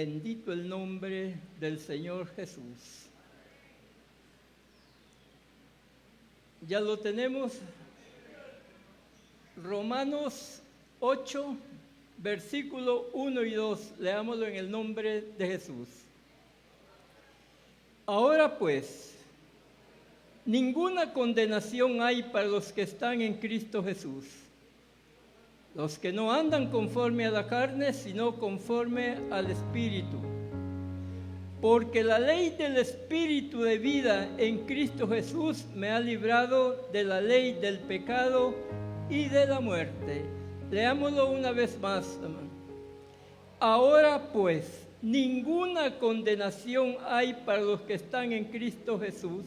Bendito el nombre del Señor Jesús. Ya lo tenemos. Romanos 8, versículo 1 y 2. Leámoslo en el nombre de Jesús. Ahora pues, ninguna condenación hay para los que están en Cristo Jesús. Los que no andan conforme a la carne, sino conforme al Espíritu. Porque la ley del Espíritu de vida en Cristo Jesús me ha librado de la ley del pecado y de la muerte. Leámoslo una vez más, hermano. Ahora pues, ninguna condenación hay para los que están en Cristo Jesús,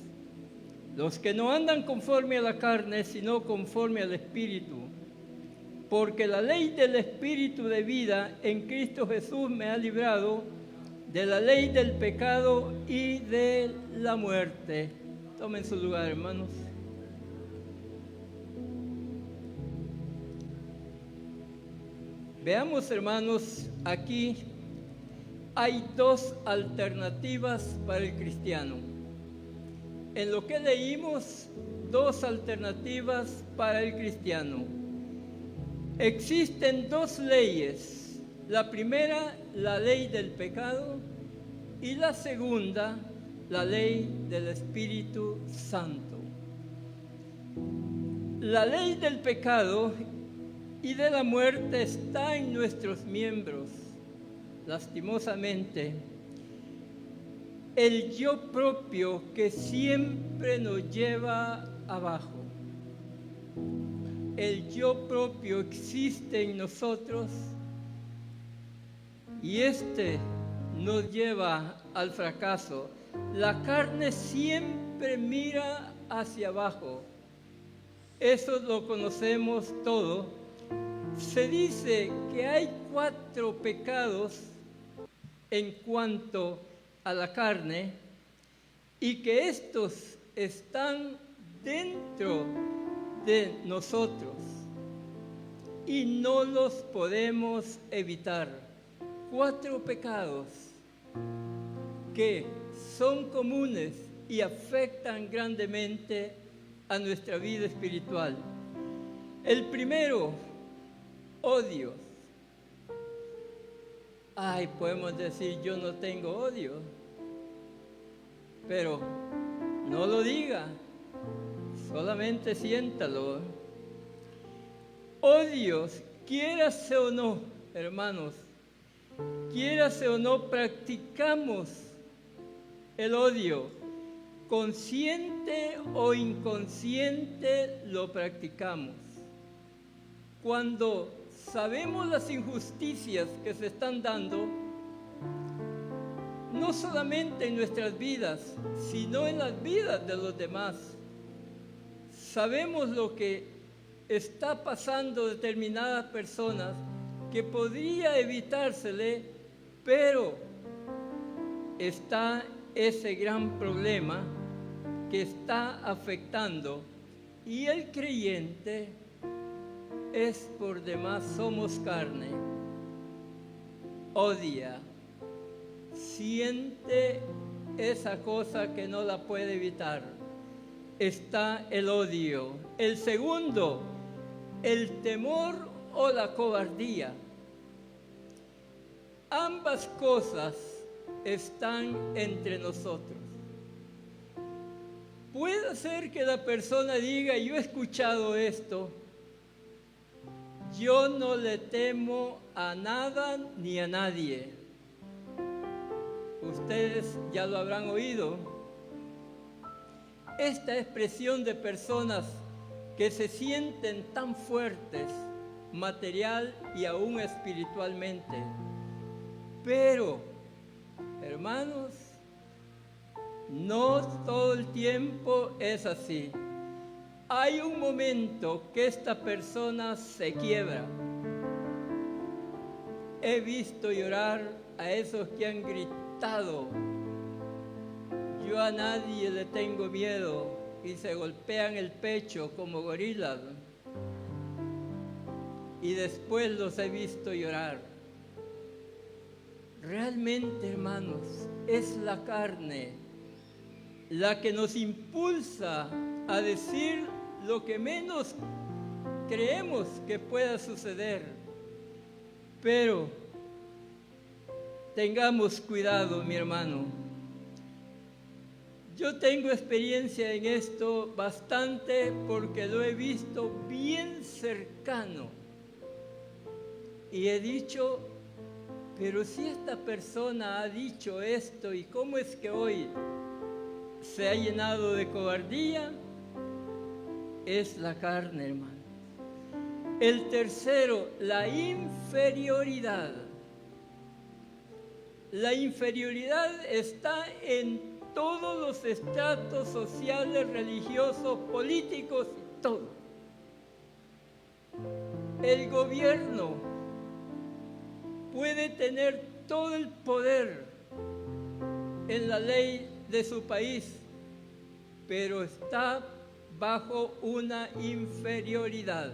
los que no andan conforme a la carne, sino conforme al Espíritu. Porque la ley del Espíritu de vida en Cristo Jesús me ha librado de la ley del pecado y de la muerte. Tomen su lugar, hermanos. Veamos, hermanos, aquí hay dos alternativas para el cristiano. En lo que leímos, dos alternativas para el cristiano. Existen dos leyes. La primera, la ley del pecado, y la segunda, la ley del Espíritu Santo. La ley del pecado y de la muerte está en nuestros miembros. Lastimosamente, el yo propio que siempre nos lleva abajo. El yo propio existe en nosotros y nos lleva al fracaso. La carne siempre mira hacia abajo. Eso lo conocemos todo. Se dice que hay 4 pecados en cuanto a la carne y que estos están dentro de nosotros y no los podemos evitar. 4 pecados que son comunes y afectan grandemente a nuestra vida espiritual. El primero, odio. Podemos decir, yo no tengo odio, pero no lo diga. Solamente siéntalo. Odios, quiérase o no, hermanos, quiérase o no, practicamos el odio. Consciente o inconsciente lo practicamos. Cuando sabemos las injusticias que se están dando, no solamente en nuestras vidas, sino en las vidas de los demás. Sabemos lo que está pasando determinadas personas que podría evitársele, pero está ese gran problema que está afectando. Y el creyente es por demás, somos carne, odia, siente esa cosa que no la puede evitar. Está el odio. El segundo, el temor o la cobardía. Ambas cosas están entre nosotros. Puede ser que la persona diga, yo he escuchado esto, yo no le temo a nada ni a nadie. Ustedes ya lo habrán oído. Esta expresión de personas que se sienten tan fuertes, material y aún espiritualmente. Pero, hermanos, no todo el tiempo es así. Hay un momento que esta persona se quiebra. He visto llorar a esos que han gritado, yo a nadie le tengo miedo, y se golpean el pecho como gorilas. Y después los he visto llorar. Realmente, hermanos, es la carne la que nos impulsa a decir lo que menos creemos que pueda suceder. Pero tengamos cuidado, mi hermano. Yo tengo experiencia en esto bastante porque lo he visto bien cercano. Y he dicho, pero si esta persona ha dicho esto, ¿y cómo es que hoy se ha llenado de cobardía? Es la carne, hermano. El tercero, la inferioridad. La inferioridad está en todos los estratos sociales, religiosos, políticos, todo. El gobierno puede tener todo el poder en la ley de su país, pero está bajo una inferioridad.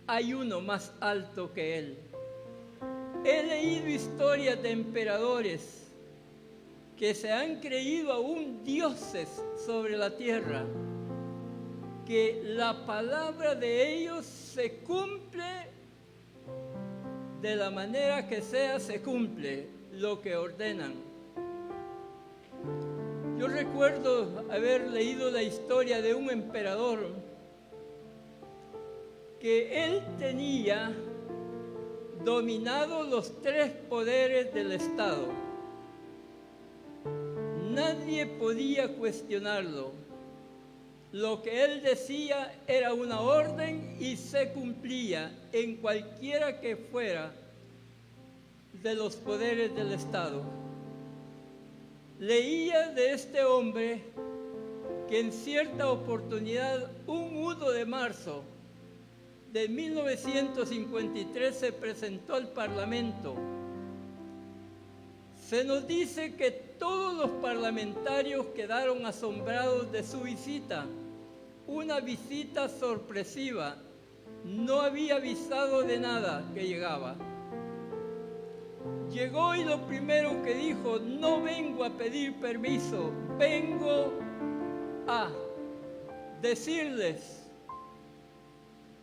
Hay uno más alto que él. He leído historias de emperadores que se han creído aún dioses sobre la tierra, que la palabra de ellos se cumple de la manera que sea, se cumple lo que ordenan. Yo recuerdo haber leído la historia de un emperador que él tenía dominado los tres poderes del Estado. Nadie podía cuestionarlo. Lo que él decía era una orden y se cumplía en cualquiera que fuera de los poderes del Estado. Leía de este hombre que en cierta oportunidad, un 1 de marzo de 1953, se presentó al Parlamento. Se nos dice que todos los parlamentarios quedaron asombrados de su visita, una visita sorpresiva, no había avisado de nada que llegaba. Llegó y lo primero que dijo, no vengo a pedir permiso, vengo a decirles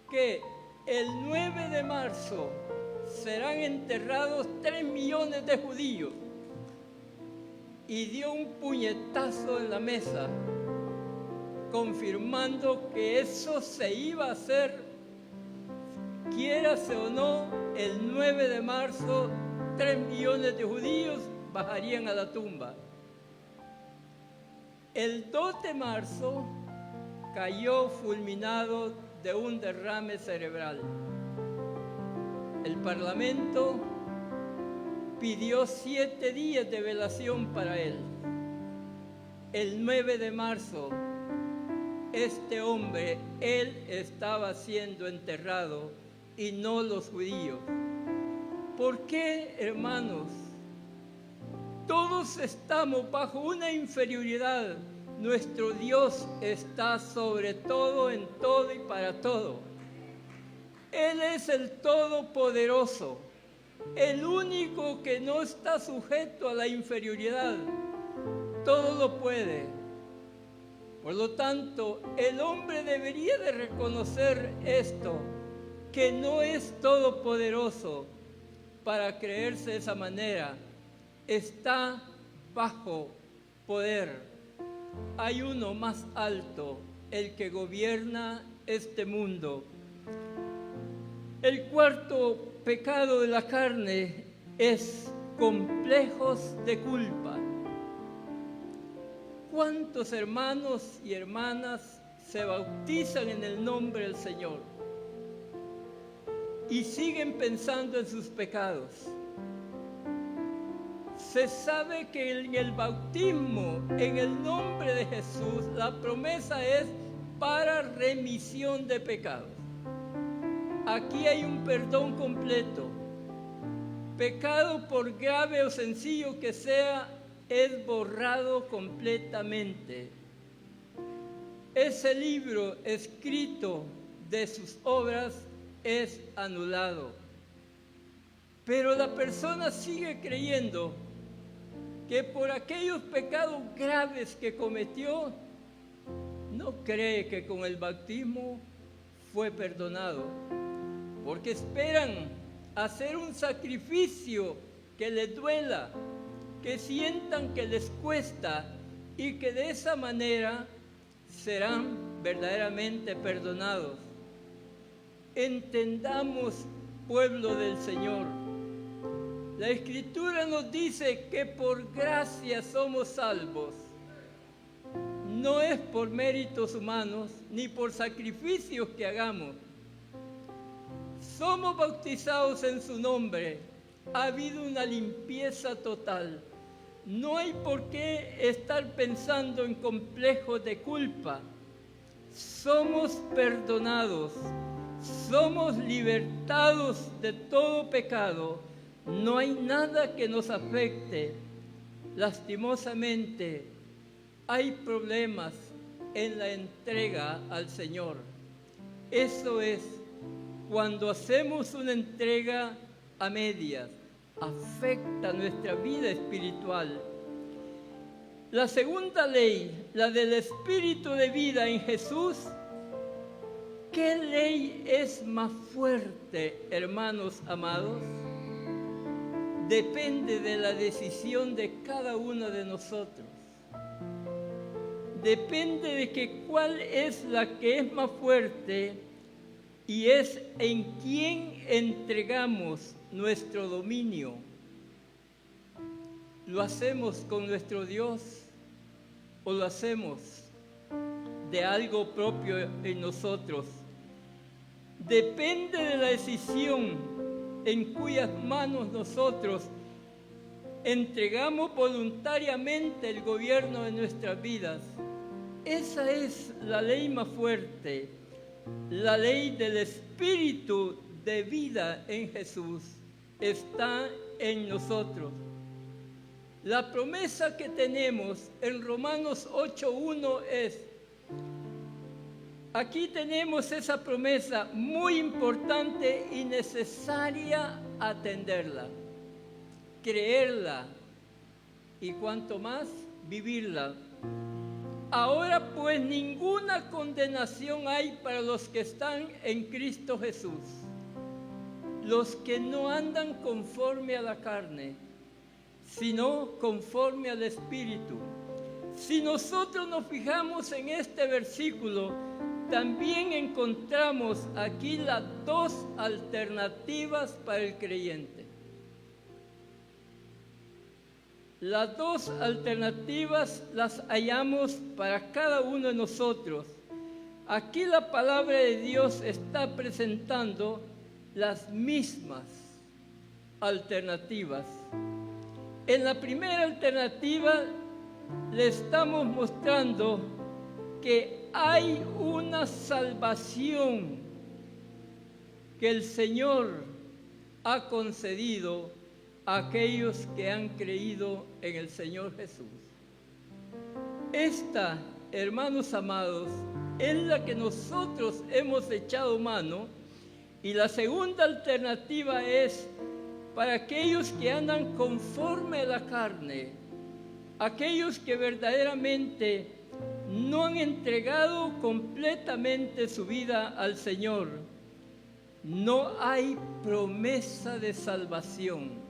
que el 9 de marzo serán enterrados 3 millones de judíos. Y dio un puñetazo en la mesa, confirmando que eso se iba a hacer, quiérase o no, el 9 de marzo, 3 millones de judíos bajarían a la tumba. El 2 de marzo cayó fulminado de un derrame cerebral. El Parlamento pidió 7 días de velación para él. El 9 de marzo, este hombre, él estaba siendo enterrado y no los judíos. ¿Por qué, hermanos? Todos estamos bajo una inferioridad. Nuestro Dios está sobre todo, en todo y para todo. Él es el Todopoderoso, el único que no está sujeto a la inferioridad. Todo lo puede. Por lo tanto, el hombre debería de reconocer esto, que no es todopoderoso para creerse de esa manera. Está bajo poder. Hay uno más alto, el que gobierna este mundo. El cuarto pecado de la carne es complejos de culpa. ¿Cuántos hermanos y hermanas se bautizan en el nombre del Señor y siguen pensando en sus pecados? Se sabe que en el bautismo, en el nombre de Jesús, la promesa es para remisión de pecados. Aquí hay un perdón completo. Pecado, por grave o sencillo que sea, es borrado completamente. Ese libro escrito de sus obras es anulado. Pero la persona sigue creyendo que por aquellos pecados graves que cometió, no cree que con el bautismo fue perdonado, porque esperan hacer un sacrificio que les duela, que sientan que les cuesta y que de esa manera serán verdaderamente perdonados. Entendamos, pueblo del Señor, la Escritura nos dice que por gracia somos salvos. No es por méritos humanos ni por sacrificios que hagamos. Somos bautizados en su nombre. Ha habido una limpieza total. No hay por qué estar pensando en complejos de culpa. Somos perdonados. Somos libertados de todo pecado. No hay nada que nos afecte. Lastimosamente, hay problemas en la entrega al Señor. Eso es cuando hacemos una entrega a medias, afecta nuestra vida espiritual. La segunda ley, la del Espíritu de vida en Jesús, ¿qué ley es más fuerte, hermanos amados? Depende de la decisión de cada uno de nosotros. Depende de que cuál es la que es más fuerte y es en quién entregamos nuestro dominio. ¿Lo hacemos con nuestro Dios o lo hacemos de algo propio en nosotros? Depende de la decisión en cuyas manos nosotros entregamos voluntariamente el gobierno de nuestras vidas. Esa es la ley más fuerte, la ley del Espíritu de vida en Jesús está en nosotros. La promesa que tenemos en Romanos 8:1 es, aquí tenemos esa promesa muy importante y necesaria atenderla, creerla y cuanto más vivirla. Ahora pues ninguna condenación hay para los que están en Cristo Jesús, los que no andan conforme a la carne, sino conforme al Espíritu. Si nosotros nos fijamos en este versículo, también encontramos aquí las dos alternativas para el creyente. Las dos alternativas las hallamos para cada uno de nosotros. Aquí la palabra de Dios está presentando las mismas alternativas. En la primera alternativa le estamos mostrando que hay una salvación que el Señor ha concedido a aquellos que han creído en el Señor Jesús. Esta, hermanos amados, es la que nosotros hemos echado mano, y la segunda alternativa es para aquellos que andan conforme a la carne, aquellos que verdaderamente no han entregado completamente su vida al Señor. No hay promesa de salvación.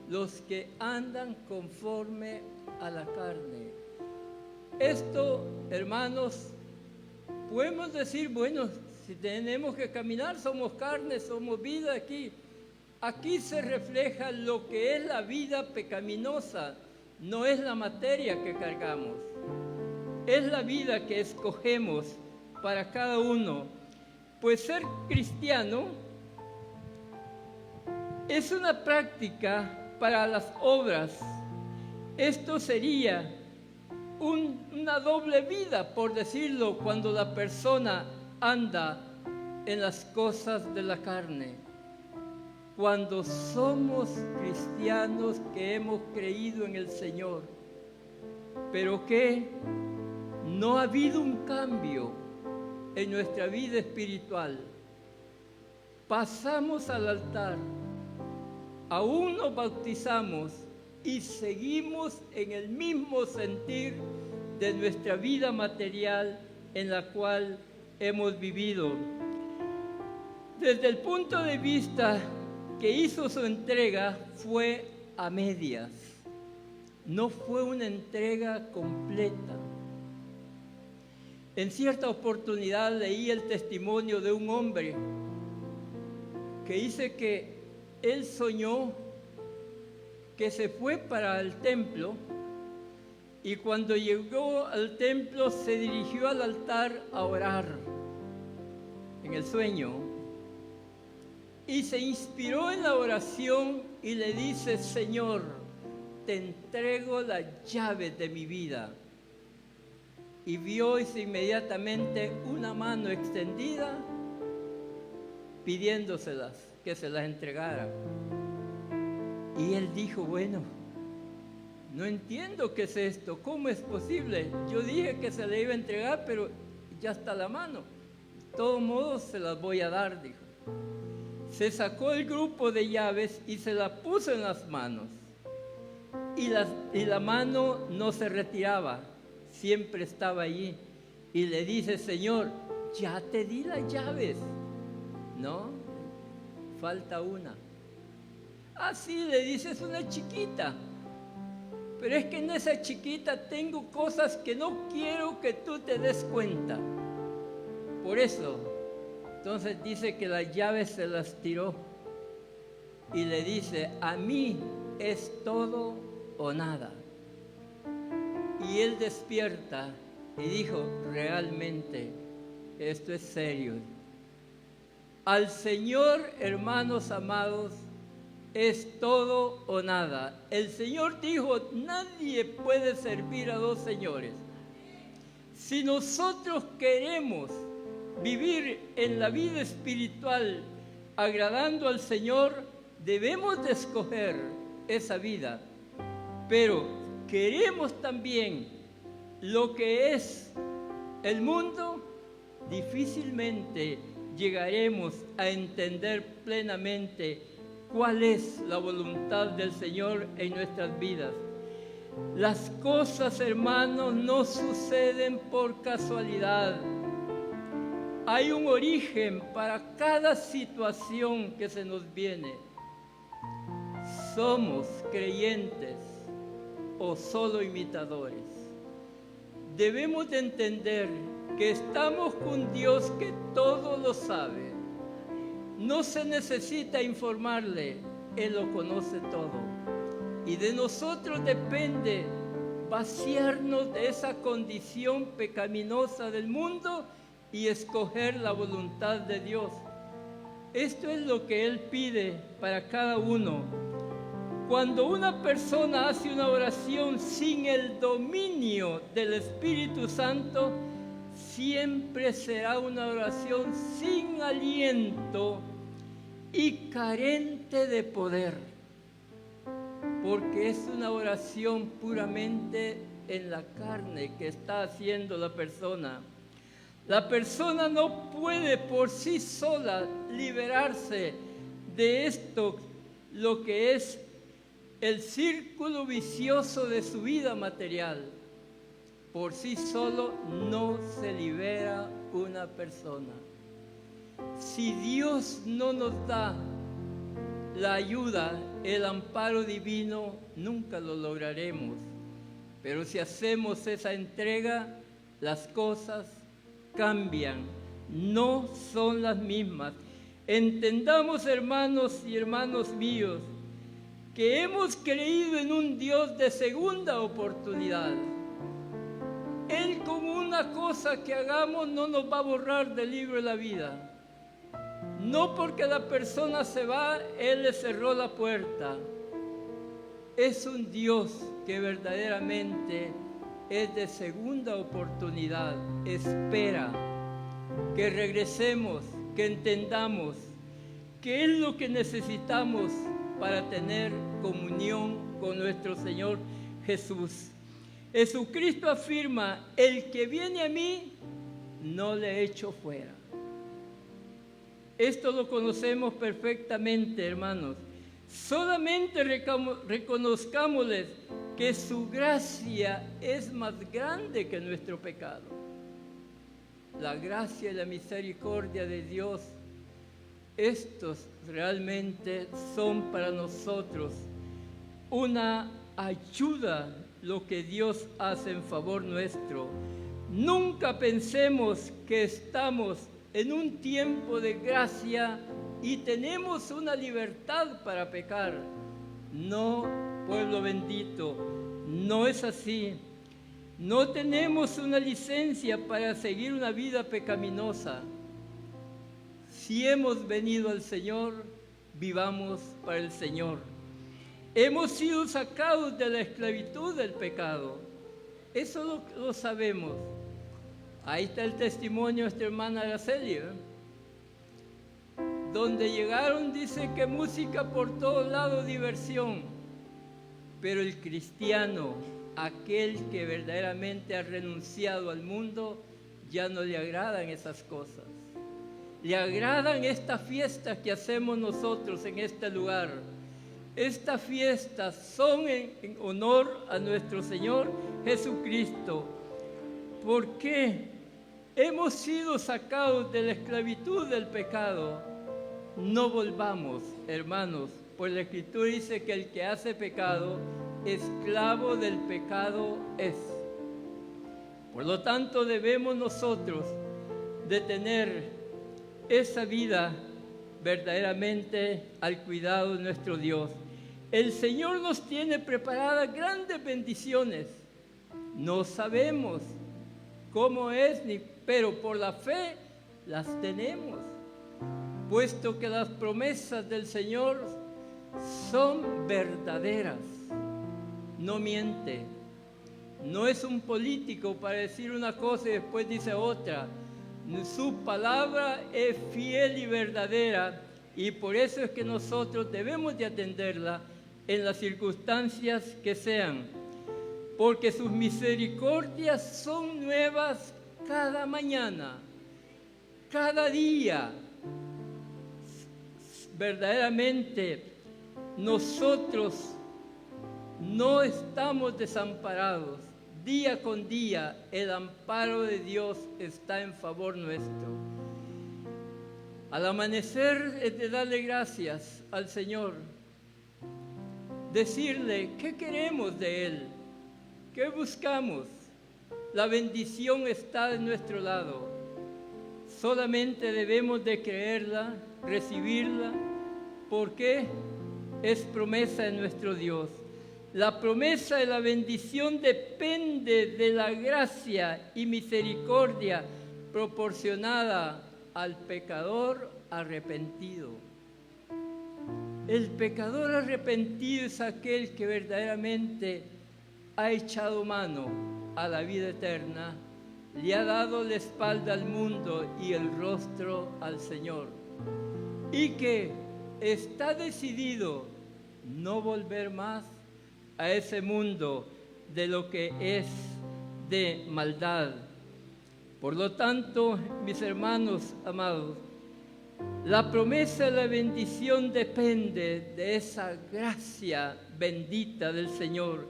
Los que andan conforme a la carne. Esto, hermanos, podemos decir, bueno, si tenemos que caminar, somos carne, somos vida aquí. Aquí se refleja lo que es la vida pecaminosa, no es la materia que cargamos. Es la vida que escogemos para cada uno. Pues ser cristiano es una práctica para las obras. Esto sería una doble vida, por decirlo, cuando la persona anda en las cosas de la carne. Cuando somos cristianos que hemos creído en el Señor, pero que no ha habido un cambio en nuestra vida espiritual, pasamos al altar aún nos bautizamos y seguimos en el mismo sentir de nuestra vida material en la cual hemos vivido. Desde el punto de vista que hizo su entrega, fue a medias, no fue una entrega completa. En cierta oportunidad leí el testimonio de un hombre que dice que él soñó que se fue para el templo y cuando llegó al templo se dirigió al altar a orar en el sueño y se inspiró en la oración y le dice: Señor, te entrego las llaves de mi vida. Y vio inmediatamente una mano extendida pidiéndoselas, que se las entregara. Y él dijo: bueno, no entiendo qué es esto, ¿cómo es posible? Yo dije que se le iba a entregar, pero ya está la mano. De todos modos se las voy a dar, dijo. Se sacó el grupo de llaves y se la puso en las manos. Y la mano no se retiraba, siempre estaba allí. Y le dice: Señor, ya te di las llaves. No, falta una. Así le dice: es una chiquita. Pero es que en esa chiquita tengo cosas que no quiero que tú te des cuenta. Por eso, entonces dice que las llaves se las tiró. Y le dice: a mí es todo o nada. Y él despierta y dijo: realmente, esto es serio. Al Señor, hermanos amados, es todo o nada. El Señor dijo: nadie puede servir a dos señores. Si nosotros queremos vivir en la vida espiritual agradando al Señor, debemos de escoger esa vida. Pero queremos también lo que es el mundo, difícilmente llegaremos a entender plenamente cuál es la voluntad del Señor en nuestras vidas. Las cosas, hermanos, no suceden por casualidad. Hay un origen para cada situación que se nos viene. ¿Somos creyentes o solo imitadores? Debemos de entender que estamos con Dios que todo lo sabe. No se necesita informarle, Él lo conoce todo. Y de nosotros depende vaciarnos de esa condición pecaminosa del mundo y escoger la voluntad de Dios. Esto es lo que Él pide para cada uno. Cuando una persona hace una oración sin el dominio del Espíritu Santo, siempre será una oración sin aliento y carente de poder, porque es una oración puramente en la carne que está haciendo la persona. La persona no puede por sí sola liberarse de esto, lo que es el círculo vicioso de su vida material. Por sí solo no se libera una persona. Si Dios no nos da la ayuda, el amparo divino, nunca lo lograremos. Pero si hacemos esa entrega, las cosas cambian, no son las mismas. Entendamos, hermanos y hermanos míos, que hemos creído en un Dios de segunda oportunidad. Él, con una cosa que hagamos, no nos va a borrar del libro de la vida. No porque la persona se va, Él le cerró la puerta. Es un Dios que verdaderamente es de segunda oportunidad. Espera que regresemos, que entendamos qué es lo que necesitamos para tener comunión con nuestro Señor Jesús. Jesucristo afirma: el que viene a mí, no le echo fuera. Esto lo conocemos perfectamente, hermanos. Solamente reconozcámosles que su gracia es más grande que nuestro pecado. La gracia y la misericordia de Dios, estos realmente son para nosotros una ayuda, lo que Dios hace en favor nuestro. Nunca pensemos que estamos en un tiempo de gracia y tenemos una libertad para pecar. No, pueblo bendito, no es así. No tenemos una licencia para seguir una vida pecaminosa. Si hemos venido al Señor, vivamos para el Señor. Hemos sido sacados de la esclavitud del pecado. Eso lo sabemos. Ahí está el testimonio de nuestra hermana Araceli, donde llegaron, dice que música por todos lados, diversión. Pero el cristiano, aquel que verdaderamente ha renunciado al mundo, ya no le agradan esas cosas. Le agradan estas fiestas que hacemos nosotros en este lugar. Estas fiestas son en honor a nuestro Señor Jesucristo. ¿Por qué? Hemos sido sacados de la esclavitud del pecado. No volvamos, hermanos, pues la Escritura dice que el que hace pecado, esclavo del pecado es. Por lo tanto, debemos nosotros de tener esa vida verdaderamente al cuidado de nuestro Dios. El Señor nos tiene preparadas grandes bendiciones. No sabemos cómo es, pero por la fe las tenemos, puesto que las promesas del Señor son verdaderas. No miente. No es un político para decir una cosa y después dice otra. Su palabra es fiel y verdadera, y por eso es que nosotros debemos de atenderla en las circunstancias que sean, porque sus misericordias son nuevas cada mañana, cada día. Verdaderamente nosotros no estamos desamparados. Día con día el amparo de Dios está en favor nuestro. Al amanecer es de darle gracias al Señor, decirle qué queremos de Él, qué buscamos. La bendición está de nuestro lado. Solamente debemos de creerla, recibirla, porque es promesa de nuestro Dios. La promesa de la bendición depende de la gracia y misericordia proporcionada al pecador arrepentido. El pecador arrepentido es aquel que verdaderamente ha echado mano a la vida eterna, le ha dado la espalda al mundo y el rostro al Señor, y que está decidido no volver más a ese mundo de lo que es de maldad. Por lo tanto, mis hermanos amados, la promesa de la bendición depende de esa gracia bendita del Señor.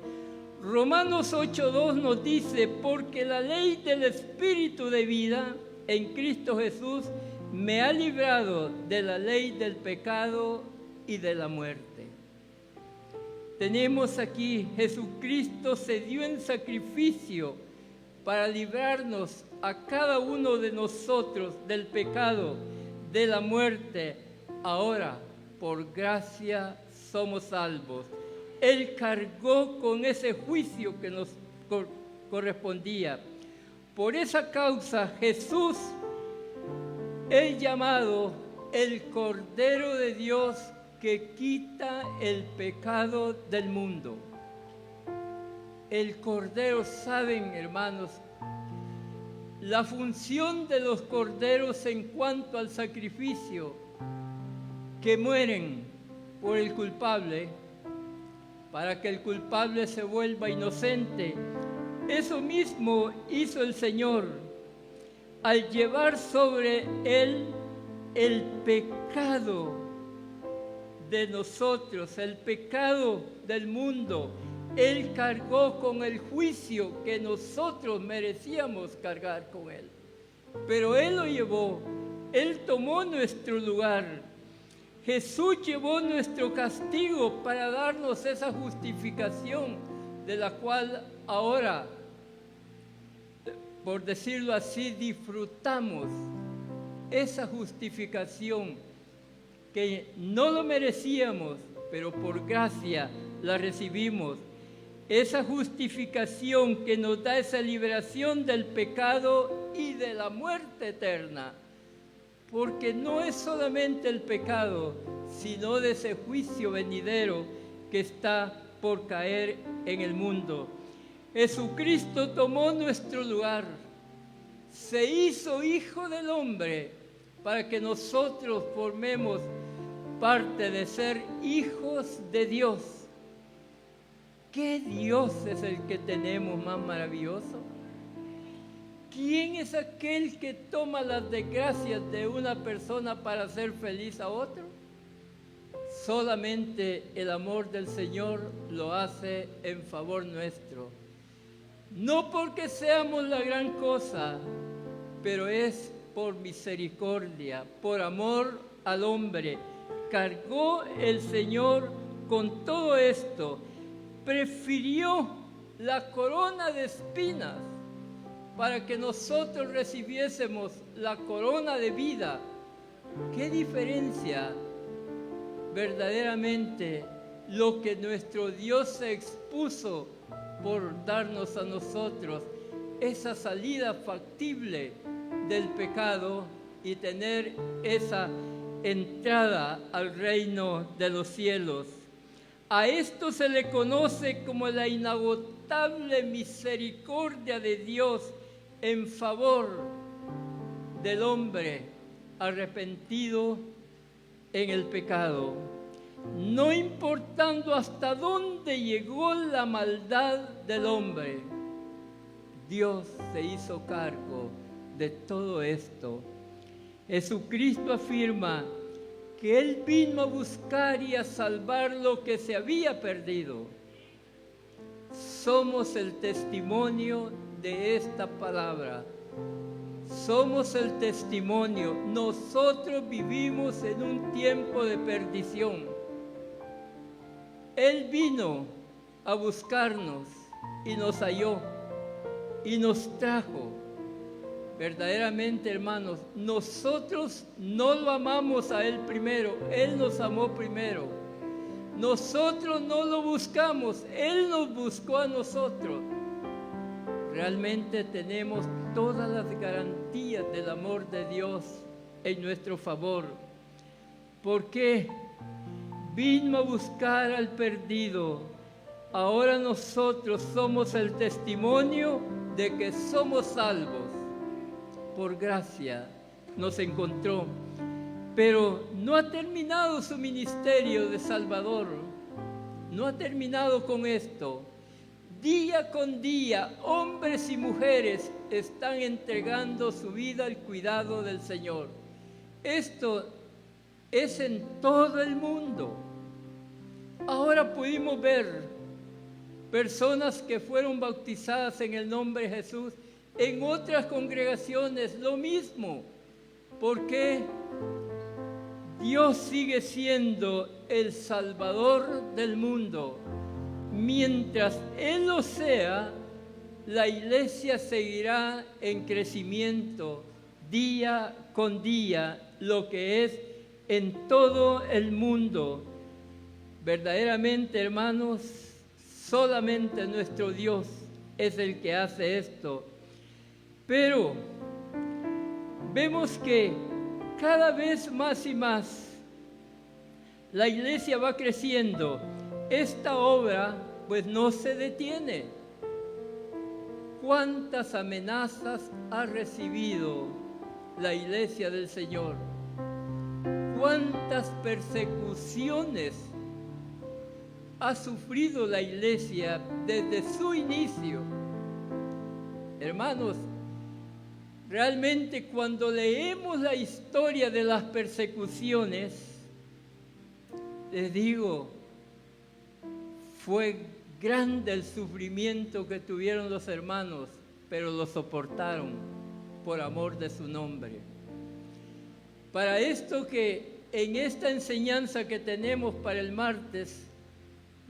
Romanos 8:2 nos dice, porque la ley del Espíritu de vida en Cristo Jesús me ha librado de la ley del pecado y de la muerte. Tenemos aquí, Jesucristo se dio en sacrificio para librarnos a cada uno de nosotros del pecado, de la muerte. Ahora, por gracia, somos salvos. Él cargó con ese juicio que nos correspondía. Por esa causa, Jesús es llamado el Cordero de Dios que quita el pecado del mundo. El Cordero, saben, hermanos, la función de los corderos en cuanto al sacrificio, que mueren por el culpable, para que el culpable se vuelva inocente. Eso mismo hizo el Señor al llevar sobre él el pecado de nosotros, el pecado del mundo. Él cargó con el juicio que nosotros merecíamos cargar con Él. Pero Él lo llevó, Él tomó nuestro lugar. Jesús llevó nuestro castigo para darnos esa justificación de la cual ahora, por decirlo así, disfrutamos. Esa justificación que no lo merecíamos, pero por gracia la recibimos. Esa justificación que nos da esa liberación del pecado y de la muerte eterna. Porque no es solamente el pecado, sino de ese juicio venidero que está por caer en el mundo. Jesucristo tomó nuestro lugar, se hizo Hijo del Hombre para que nosotros formemos parte de ser hijos de Dios. ¿Qué Dios es el que tenemos más maravilloso? ¿Quién es aquel que toma las desgracias de una persona para hacer feliz a otro? Solamente el amor del Señor lo hace en favor nuestro. No porque seamos la gran cosa, pero es por misericordia, por amor al hombre. Cargó el Señor con todo esto. Prefirió la corona de espinas para que nosotros recibiésemos la corona de vida. ¿Qué diferencia? Verdaderamente lo que nuestro Dios se expuso por darnos a nosotros esa salida factible del pecado y tener esa entrada al reino de los cielos. A esto se le conoce como la inagotable misericordia de Dios en favor del hombre arrepentido en el pecado. No importando hasta dónde llegó la maldad del hombre, Dios se hizo cargo de todo esto. Jesucristo afirma que Él vino a buscar y a salvar lo que se había perdido. Somos el testimonio de esta palabra. Somos el testimonio. Nosotros vivimos en un tiempo de perdición. Él vino a buscarnos y nos halló y nos trajo. Verdaderamente, hermanos, nosotros no lo amamos a Él primero, Él nos amó primero. Nosotros no lo buscamos, Él nos buscó a nosotros. Realmente tenemos todas las garantías del amor de Dios en nuestro favor. Porque vino a buscar al perdido. Ahora nosotros somos el testimonio de que somos salvos. Por gracia nos encontró, pero no ha terminado su ministerio de Salvador, no ha terminado con esto. Día con día, hombres y mujeres están entregando su vida al cuidado del Señor. Esto es en todo el mundo. Ahora pudimos ver personas que fueron bautizadas en el nombre de Jesús. En otras congregaciones lo mismo, porque Dios sigue siendo el Salvador del mundo. Mientras Él lo sea, la iglesia seguirá en crecimiento día con día, lo que es en todo el mundo. Verdaderamente, hermanos, solamente nuestro Dios es el que hace esto. Pero vemos que cada vez más y más la iglesia va creciendo. Esta obra pues no se detiene. ¿Cuántas amenazas ha recibido la iglesia del Señor? ¿Cuántas persecuciones ha sufrido la iglesia desde su inicio? Hermanos, realmente cuando leemos la historia de las persecuciones, les digo, fue grande el sufrimiento que tuvieron los hermanos, pero lo soportaron por amor de su nombre. Para esto que en esta enseñanza que tenemos para el martes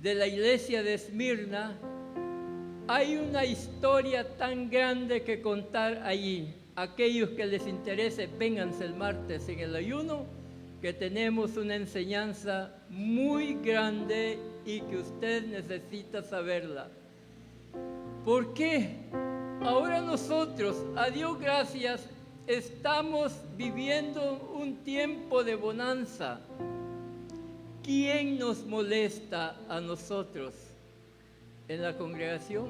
de la iglesia de Esmirna, hay una historia tan grande que contar allí. Aquellos que les interese, vénganse el martes en el ayuno, que tenemos una enseñanza muy grande y que usted necesita saberla. ¿Por qué? Ahora nosotros, a Dios gracias, estamos viviendo un tiempo de bonanza. ¿Quién nos molesta a nosotros en la congregación?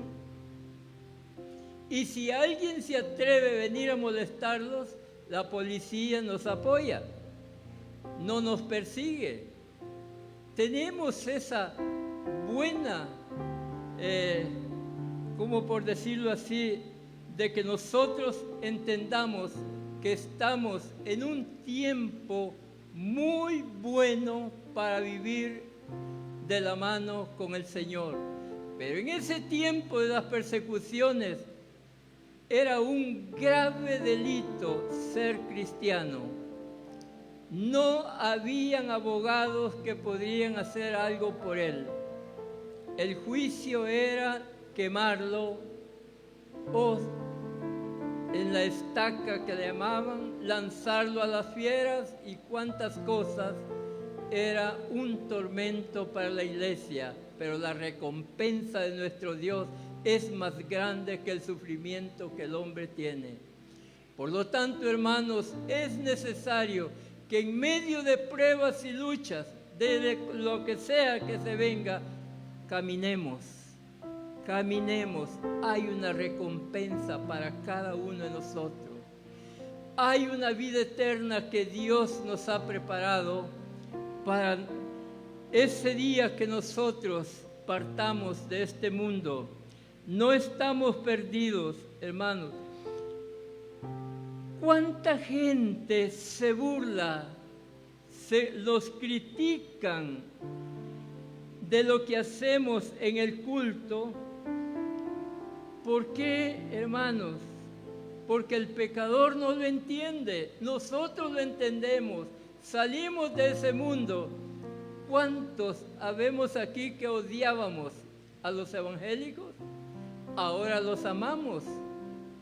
Y si alguien se atreve a venir a molestarlos, la policía nos apoya, no nos persigue. Tenemos esa buena, como por decirlo así, de que nosotros entendamos que estamos en un tiempo muy bueno para vivir de la mano con el Señor. Pero en ese tiempo de las persecuciones era un grave delito ser cristiano. No habían abogados que podrían hacer algo por él. El juicio era quemarlo o en la estaca que le llamaban, lanzarlo a las fieras y cuantas cosas. Era un tormento para la iglesia, pero la recompensa de nuestro Dios es más grande que el sufrimiento que el hombre tiene. Por lo tanto, hermanos, es necesario que en medio de pruebas y luchas, de lo que sea que se venga, caminemos. Hay una recompensa para cada uno de nosotros. Hay una vida eterna que Dios nos ha preparado para ese día que nosotros partamos de este mundo. No estamos perdidos, hermanos. ¿Cuánta gente se burla, los critican de lo que hacemos en el culto? ¿Por qué, hermanos? Porque el pecador no lo entiende, nosotros lo entendemos, salimos de ese mundo. ¿Cuántos habemos aquí que odiábamos a los evangélicos? Ahora los amamos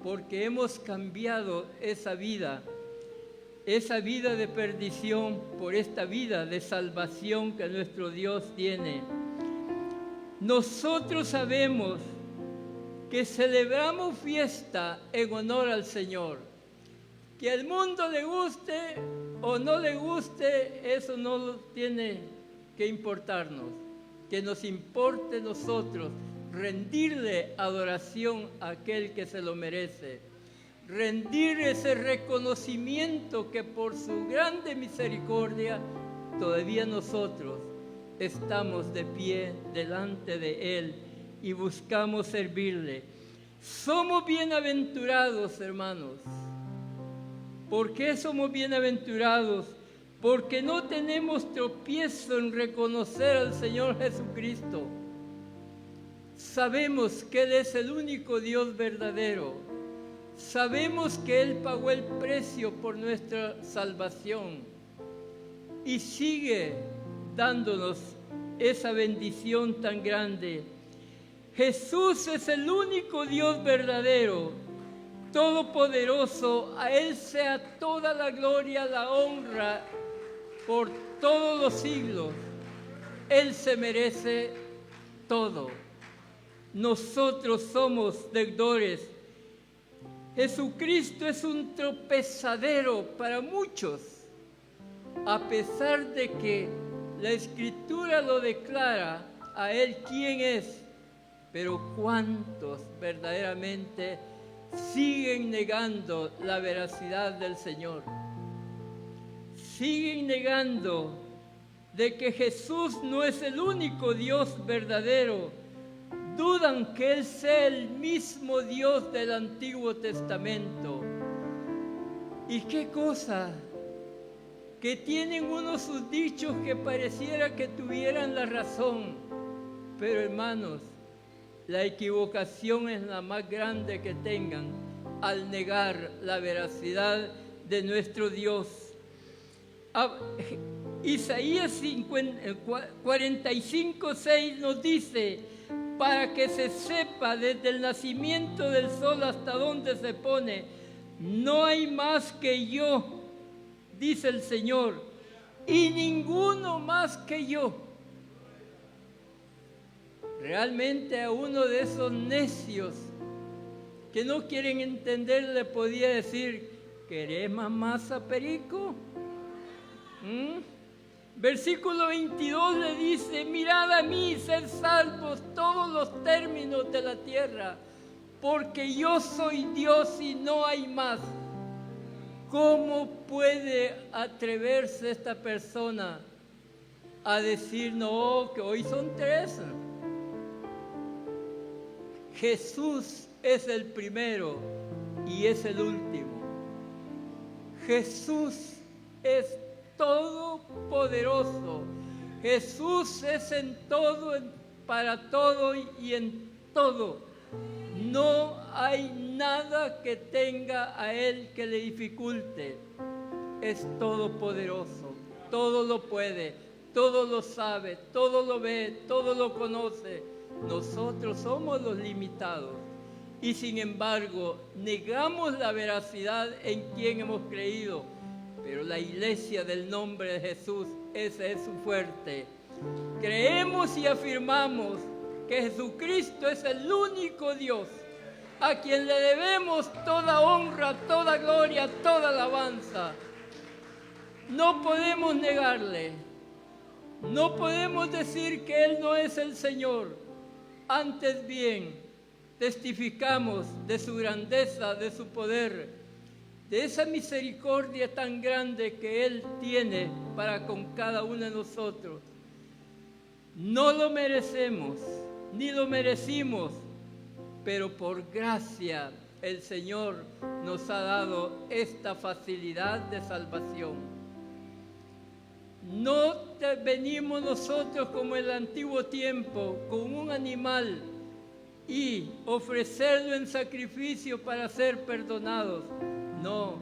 porque hemos cambiado esa vida de perdición por esta vida de salvación que nuestro Dios tiene. Nosotros sabemos que celebramos fiesta en honor al Señor. Que al mundo le guste o no le guste, eso no tiene que importarnos. Que nos importe nosotros rendirle adoración a aquel que se lo merece. Rendir ese reconocimiento que por su grande misericordia todavía nosotros estamos de pie delante de Él y buscamos servirle. Somos bienaventurados, hermanos. ¿Por qué somos bienaventurados? Porque no tenemos tropiezo en reconocer al Señor Jesucristo. Sabemos que Él es el único Dios verdadero. Sabemos que Él pagó el precio por nuestra salvación y sigue dándonos esa bendición tan grande. Jesús es el único Dios verdadero, todopoderoso. A Él sea toda la gloria, la honra por todos los siglos. Él se merece todo. Nosotros somos deudores. Jesucristo es un tropezadero para muchos, a pesar de que la Escritura lo declara a Él quién es, pero ¿cuántos verdaderamente siguen negando la veracidad del Señor? Siguen negando de que Jesús no es el único Dios verdadero. Dudan que Él sea el mismo Dios del Antiguo Testamento. ¿Y qué cosa que tienen unos sus dichos que pareciera que tuvieran la razón, pero hermanos, la equivocación es la más grande que tengan al negar la veracidad de nuestro Dios. Isaías 45:6 nos dice: para que se sepa desde el nacimiento del sol hasta donde se pone, no hay más que yo, dice el Señor, y ninguno más que yo. Realmente a uno de esos necios que no quieren entender le podía decir: ¿querés más masa, perico? Versículo 22 le dice: mirad a mí, sed salvos todos los términos de la tierra, porque yo soy Dios y no hay más. ¿Cómo puede atreverse esta persona a decir no, que hoy son 3? Jesús es el primero y es el último. Jesús es todopoderoso. Jesús es en todo, para todo y en todo. No hay nada que tenga a Él que le dificulte. Es todopoderoso, todo lo puede, todo lo sabe, todo lo ve, todo lo conoce. Nosotros somos los limitados y sin embargo negamos la veracidad en quien hemos creído. Pero la iglesia del nombre de Jesús, ese es su fuerte. Creemos y afirmamos que Jesucristo es el único Dios, a quien le debemos toda honra, toda gloria, toda alabanza. No podemos negarle, no podemos decir que Él no es el Señor. Antes bien, testificamos de su grandeza, de su poder, de esa misericordia tan grande que Él tiene para con cada uno de nosotros. No lo merecemos, ni lo merecimos, pero por gracia el Señor nos ha dado esta facilidad de salvación. No venimos nosotros como en el antiguo tiempo con un animal y ofrecerlo en sacrificio para ser perdonados. No,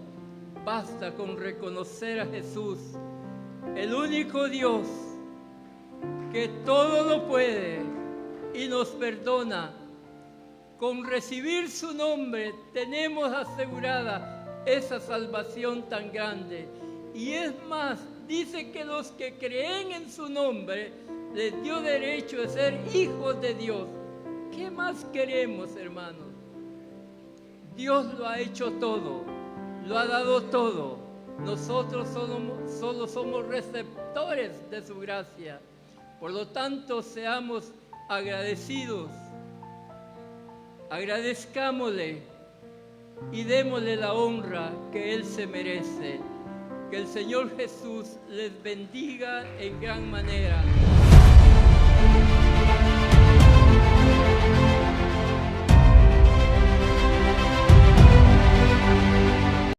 basta con reconocer a Jesús, el único Dios que todo lo puede y nos perdona. Con recibir su nombre tenemos asegurada esa salvación tan grande. Y es más, dice que los que creen en su nombre les dio derecho de ser hijos de Dios. ¿Qué más queremos, hermanos? Dios lo ha hecho todo, lo ha dado todo. Nosotros solo somos receptores de su gracia. Por lo tanto, seamos agradecidos. Agradezcámosle y démosle la honra que Él se merece. Que el Señor Jesús les bendiga en gran manera.